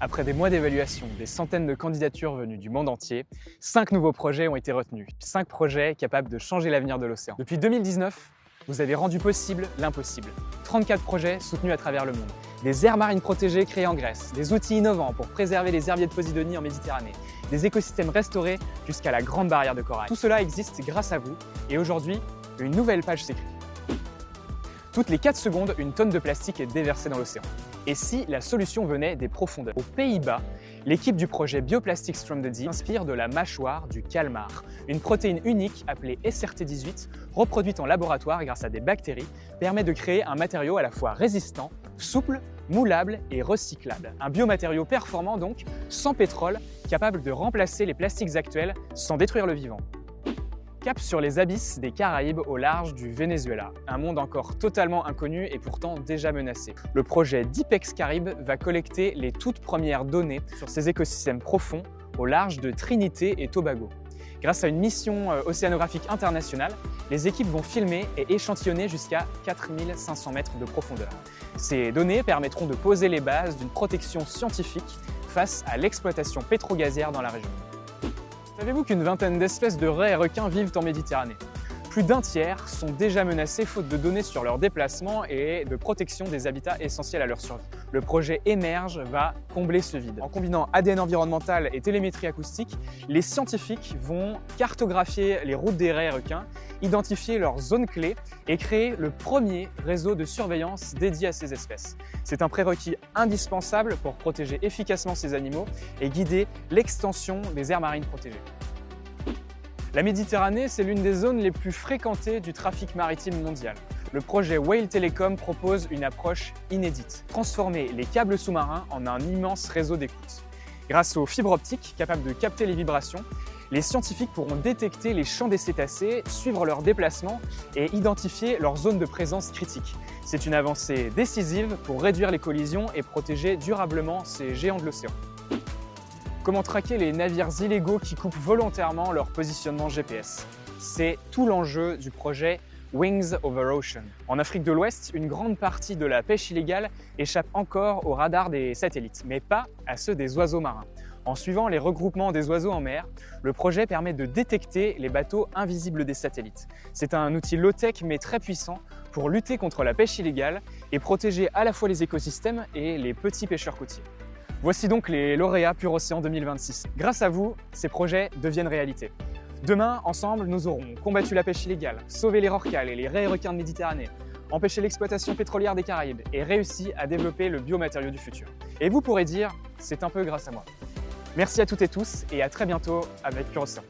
Après des mois d'évaluation, des centaines de candidatures venues du monde entier, 5 nouveaux projets ont été retenus. 5 projets capables de changer l'avenir de l'océan. Depuis 2019, vous avez rendu possible l'impossible. 34 projets soutenus à travers le monde. Des aires marines protégées créées en Grèce, des outils innovants pour préserver les herbiers de Posidonie en Méditerranée, des écosystèmes restaurés jusqu'à la grande barrière de corail. Tout cela existe grâce à vous et aujourd'hui, une nouvelle page s'écrit. Toutes les 4 secondes, une tonne de plastique est déversée dans l'océan. Et si la solution venait des profondeurs? Aux Pays-Bas, l'équipe du projet Bioplastics from the Deep s'inspire de la mâchoire du calmar, une protéine unique appelée SRT18, reproduite en laboratoire grâce à des bactéries, permet de créer un matériau à la fois résistant, souple, moulable et recyclable. Un biomatériau performant donc, sans pétrole, capable de remplacer les plastiques actuels sans détruire le vivant. Cap sur les abysses des Caraïbes au large du Venezuela, un monde encore totalement inconnu et pourtant déjà menacé. Le projet Deepex Caribe va collecter les toutes premières données sur ces écosystèmes profonds au large de Trinité et Tobago. Grâce à une mission océanographique internationale, les équipes vont filmer et échantillonner jusqu'à 4500 mètres de profondeur. Ces données permettront de poser les bases d'une protection scientifique face à l'exploitation pétro-gazière dans la région. Savez-vous qu'une vingtaine d'espèces de raies et requins vivent en Méditerranée? Plus d'un tiers sont déjà menacés faute de données sur leur déplacement et de protection des habitats essentiels à leur survie. Le projet Emerge va combler ce vide. En combinant ADN environnemental et télémétrie acoustique, les scientifiques vont cartographier les routes des raies et requins, identifier leurs zones clés et créer le premier réseau de surveillance dédié à ces espèces. C'est un prérequis indispensable pour protéger efficacement ces animaux et guider l'extension des aires marines protégées. La Méditerranée, c'est l'une des zones les plus fréquentées du trafic maritime mondial. Le projet Whale Telecom propose une approche inédite, transformer les câbles sous-marins en un immense réseau d'écoute. Grâce aux fibres optiques capables de capter les vibrations, les scientifiques pourront détecter les champs des cétacés, suivre leurs déplacements et identifier leurs zones de présence critiques. C'est une avancée décisive pour réduire les collisions et protéger durablement ces géants de l'océan. Comment traquer les navires illégaux qui coupent volontairement leur positionnement GPS? C'est tout l'enjeu du projet Wings Over Ocean. En Afrique de l'Ouest, une grande partie de la pêche illégale échappe encore aux radars des satellites, mais pas à ceux des oiseaux marins. En suivant les regroupements des oiseaux en mer, le projet permet de détecter les bateaux invisibles des satellites. C'est un outil low-tech mais très puissant pour lutter contre la pêche illégale et protéger à la fois les écosystèmes et les petits pêcheurs côtiers. Voici donc les lauréats Pur Océan 2026. Grâce à vous, ces projets deviennent réalité. Demain, ensemble, nous aurons combattu la pêche illégale, sauvé les rorquals et les raies et requins de Méditerranée, empêché l'exploitation pétrolière des Caraïbes et réussi à développer le biomatériau du futur. Et vous pourrez dire, c'est un peu grâce à moi. Merci à toutes et tous et à très bientôt avec Pur Océan.